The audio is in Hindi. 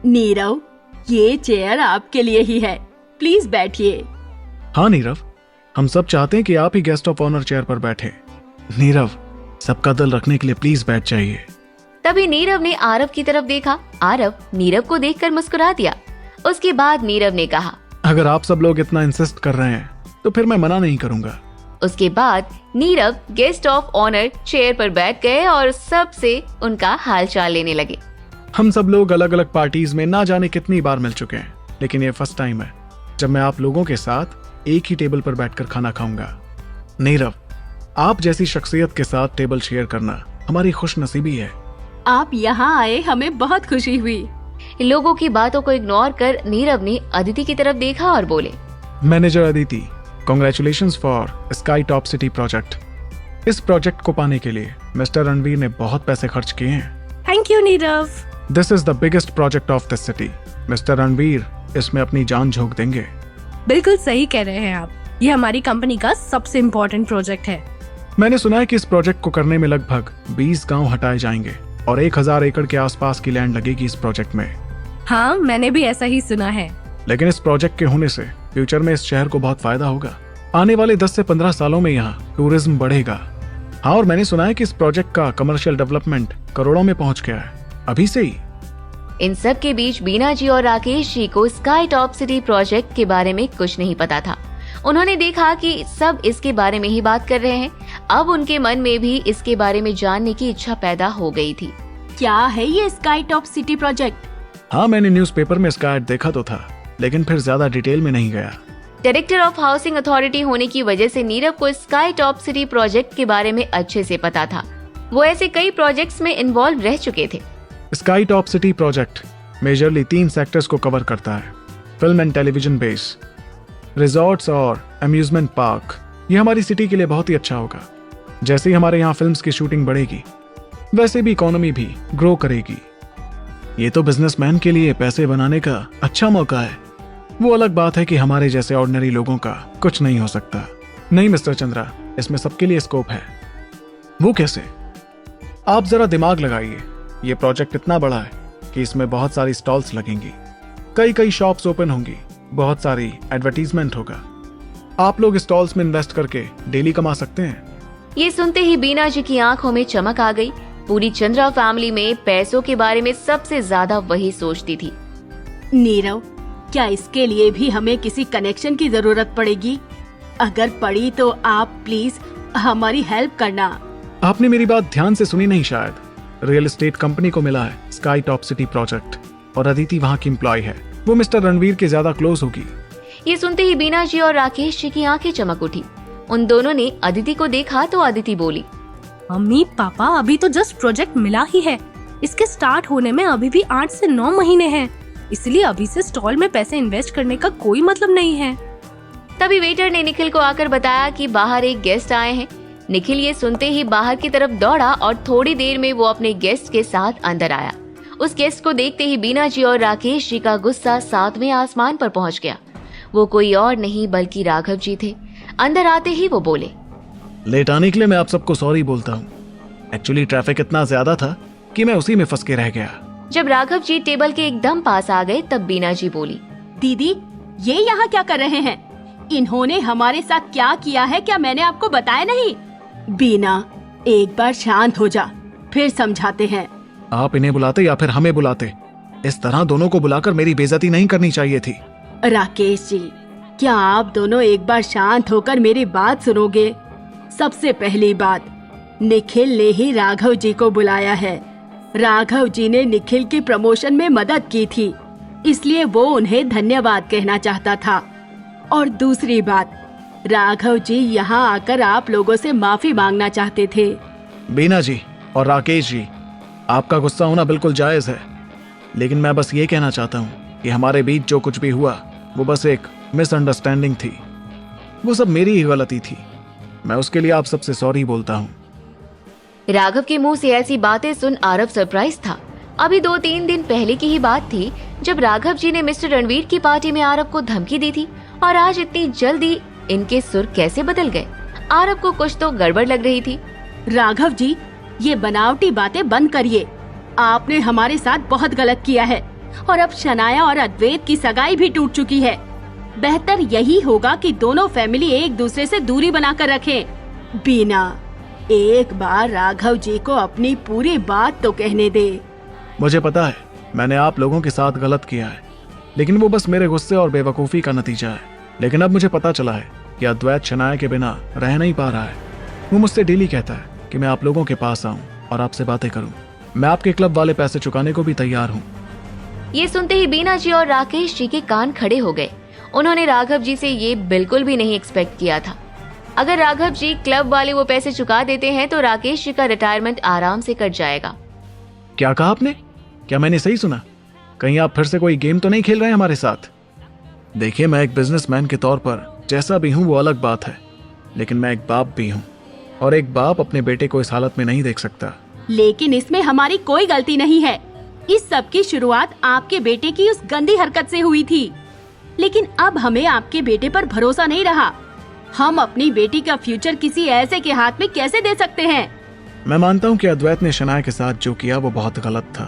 नीरव, ये चेयर आपके लिए ही है, प्लीज बैठिए। हाँ नीरव, हम सब चाहते हैं कि आप ही गेस्ट ऑफ ऑनर चेयर पर बैठे। नीरव, सबका दिल रखने के लिए प्लीज बैठ जाइए। तभी नीरव ने आरव की तरफ देखा। आरव नीरव को देखकर मुस्कुरा दिया। उसके बाद नीरव ने कहा, अगर आप सब लोग इतना इंसिस्ट कर रहे हैं तो फिर मैं मना नहीं करूंगा। उसके बाद Nirav guest of honour chair पर बैठ गए और सबसे उनका हालचाल लेने लगे। हम सब लोग अलग अलग पार्टीज में ना जाने कितनी बार मिल चुके हैं, लेकिन ये फर्स्ट टाइम है जब मैं आप लोगों के साथ एक ही टेबल पर बैठकर खाना खाऊंगा। नीरव, आप जैसी शख्सियत के साथ टेबल शेयर करना हमारी खुशनसीबी है। आप यहाँ आए, हमें बहुत खुशी हुई। लोगों की बातों को इग्नोर कर नीरव ने अदिति की तरफ देखा और बोले, manager Aditi, congratulations for sky top city project. इस प्रोजेक्ट को पाने के लिए मिस्टर रणवीर ने बहुत पैसे खर्च किए हैं। Thank you Nirav. This is the biggest project of this city. Mister Ranveer इसमें अपनी जान झोंक देंगे। बिल्कुल सही कह रहे हैं आप, ये हमारी कंपनी का सबसे इम्पोर्टेंट प्रोजेक्ट है। मैंने सुना है कि इस प्रोजेक्ट को करने में लगभग 20 गांव हटाए जाएंगे और 1000 एकड़ के आसपास की लैंड लगेगी इस प्रोजेक्ट में। हाँ, मैंने भी ऐसा ही सुना है। लेकिन इस प्रोजेक्ट के होने से फ्यूचर में इस शहर को बहुत फायदा होगा। आने वाले 10 से 15 सालों में यहाँ टूरिज्म बढ़ेगा। हाँ, और मैंने सुना है कि इस प्रोजेक्ट का कमर्शियल डेवलपमेंट करोड़ों में पहुंच गया है अभी से ही। इन सब के बीच बीना जी और राकेश जी को स्काई टॉप सिटी प्रोजेक्ट के बारे में कुछ नहीं पता था। उन्होंने देखा कि सब इसके बारे में ही बात कर रहे हैं। अब उनके मन में भी इसके बारे में जानने की इच्छा पैदा हो गई थी। क्या है ये स्काई टॉप सिटी प्रोजेक्ट? हाँ, मैंने न्यूज़पेपर में इसका ऐड देखा तो था, लेकिन फिर ज्यादा डिटेल में नहीं गया। डायरेक्टर ऑफ हाउसिंग अथॉरिटी होने की वजह से नीरव को स्काई टॉप सिटी प्रोजेक्ट के बारे में अच्छे से पता था। वो ऐसे कई प्रोजेक्ट्स में इन्वॉल्व रह चुके थे। Sky top city project majorly 3 sectors को कवर करता है: film and television base, resorts और अम्यूजमेंट पार्क। ये हमारी सिटी के लिए बहुत ही अच्छा होगा। जैसे ही हमारे यहाँ फिल्म्स की शूटिंग बढ़ेगी, वैसे भी इकोनॉमी भी ग्रो करेगी। ये तो बिजनेसमैन के लिए पैसे बनाने का अच्छा मौका है। वो अलग बात है कि हमारे जैसे ऑर्डिनरी लोगों का कुछ नहीं हो सकता। नहीं मिस्टर चंद्रा, इसमें सबके लिए स्कोप है। वो कैसे? आप जरा दिमाग लगाइए। ये प्रोजेक्ट इतना बड़ा है कि इसमें बहुत सारी स्टॉल्स लगेंगी, कई शॉप्स ओपन होंगी, बहुत सारी एडवर्टीजमेंट होगा। आप लोग स्टॉल्स में इन्वेस्ट करके डेली कमा सकते हैं। ये सुनते ही बीना जी की आंखों में चमक आ गई। पूरी चंद्रा फैमिली में पैसों के बारे में सबसे ज्यादा वही सोचती थी। नीरव, क्या इसके लिए भी हमें किसी कनेक्शन की जरूरत पड़ेगी? अगर पड़ी तो आप प्लीज हमारी हेल्प करना। आपने मेरी बात ध्यान से सुनी नहीं शायद। रियल एस्टेट कंपनी को मिला है स्काई टॉप सिटी प्रोजेक्ट और अदिति वहाँ की एम्प्लॉय है। वो मिस्टर रणवीर के ज्यादा क्लोज होगी। ये सुनते ही बीना जी और राकेश जी की आंखें चमक उठी। उन दोनों ने अदिति को देखा तो अदिति बोली, मम्मी पापा, अभी तो जस्ट प्रोजेक्ट मिला ही है। इसके स्टार्ट होने में अभी भी 8 से 9 महीने हैं, इसलिए अभी से स्टॉल में पैसे इन्वेस्ट करने का कोई मतलब नहीं है। तभी वेटर ने निखिल को आकर बताया कि बाहर एक गेस्ट आए हैं। निखिल ये सुनते ही बाहर की तरफ दौड़ा और थोड़ी देर में वो अपने गेस्ट के साथ अंदर आया। उस गेस्ट को देखते ही बीना जी और राकेश जी का गुस्सा 7वें आसमान पर पहुंच गया। वो कोई और नहीं बल्कि राघव जी थे। अंदर आते ही वो बोले, लेट आने के लिए मैं आप सबको सॉरी बोलता हूँ। एक्चुअली ट्रैफिक इतना ज्यादा था कि मैं उसी में फंस के रह गया। जब राघव जी टेबल के एकदम पास आ गए तब बीना जी बोली, दीदी, ये यहाँ क्या कर रहे हैं? इन्होंने हमारे साथ क्या किया है, क्या मैंने आपको बताया नहीं? बीना, एक बार शांत हो जा, फिर समझाते हैं। आप इन्हें बुलाते या फिर हमें बुलाते। इस तरह दोनों को बुलाकर मेरी बेइज्जती नहीं करनी चाहिए थी। राकेश जी, क्या आप दोनों एक बार शांत होकर मेरी बात सुनोगे? सबसे पहली बात, निखिल ने ही राघव जी को बुलाया है। राघव जी ने निखिल के प्रमोशन में मदद की थी, इसलिए वो उन्हें धन्यवाद कहना चाहता था। और दूसरी बात, राघव जी यहाँ आकर आप लोगों से माफी मांगना चाहते थे। बीना जी और राकेश जी, आपका गुस्सा होना बिल्कुल जायज है, लेकिन मैं बस ये कहना चाहता हूँ कि हमारे बीच जो कुछ भी हुआ वो बस एक मिसअंडरस्टैंडिंग थी। वो सब मेरी ही गलती थी। मैं उसके लिए आप सबसे सॉरी बोलता हूँ। राघव के मुंह से ऐसी बातें सुन आरव सरप्राइज था। अभी 2-3 दिन पहले की ही बात थी जब राघव जी ने मिस्टर रणवीर की पार्टी में आरव को धमकी दी थी, और आज इतनी जल्दी इनके सुर कैसे बदल गए? आरव को कुछ तो गड़बड़ लग रही थी। राघव जी, ये बनावटी बातें बंद करिए। आपने हमारे साथ बहुत गलत किया है। और अब शनाया और अद्वैत की सगाई भी टूट चुकी है। बेहतर यही होगा कि दोनों फैमिली एक दूसरे से दूरी बनाकर रखें। बीना, एक बार राघव जी को अपनी पूरी बात तो कहने दे। मुझे पता है मैंने आप लोगों के साथ गलत किया है, लेकिन वो बस मेरे गुस्से और बेवकूफ़ी का नतीजा है। लेकिन अब मुझे पता चला है कि अद्वैत शनाया के बिना रह नहीं पा रहा है। वो मुझसे डेली कहता है कि मैं आप लोगों के पास आऊं और आपसे बातें करूं। मैं आपके क्लब वाले पैसे चुकाने को भी तैयार हूं। ये सुनते ही बीना जी और राकेश जी के कान खड़े हो गए। उन्होंने राघव जी से ये बिल्कुल भी नहीं एक्सपेक्ट किया था। अगर राघव जी क्लब वाले वो पैसे चुका देते हैं तो राकेश जी का रिटायरमेंट आराम से कट जाएगा। क्या कहा आपने? क्या मैंने सही सुना? कहीं आप फिर से कोई गेम तो नहीं खेल रहे हैं हमारे साथ? देखिए, मैं एक बिजनेसमैन के तौर पर जैसा भी हूं वो अलग बात है, लेकिन मैं एक बाप भी हूं और एक बाप अपने बेटे को इस हालत में नहीं देख सकता। लेकिन इसमें हमारी कोई गलती नहीं है। इस सब की शुरुआत आपके बेटे की उस गंदी हरकत से हुई थी। लेकिन अब हमें आपके बेटे पर भरोसा नहीं रहा। हम अपनी बेटी का फ्यूचर किसी ऐसे के हाथ में कैसे दे सकते हैं? मैं मानता हूं कि अद्वैत ने शनाया के साथ जो किया वो बहुत गलत था,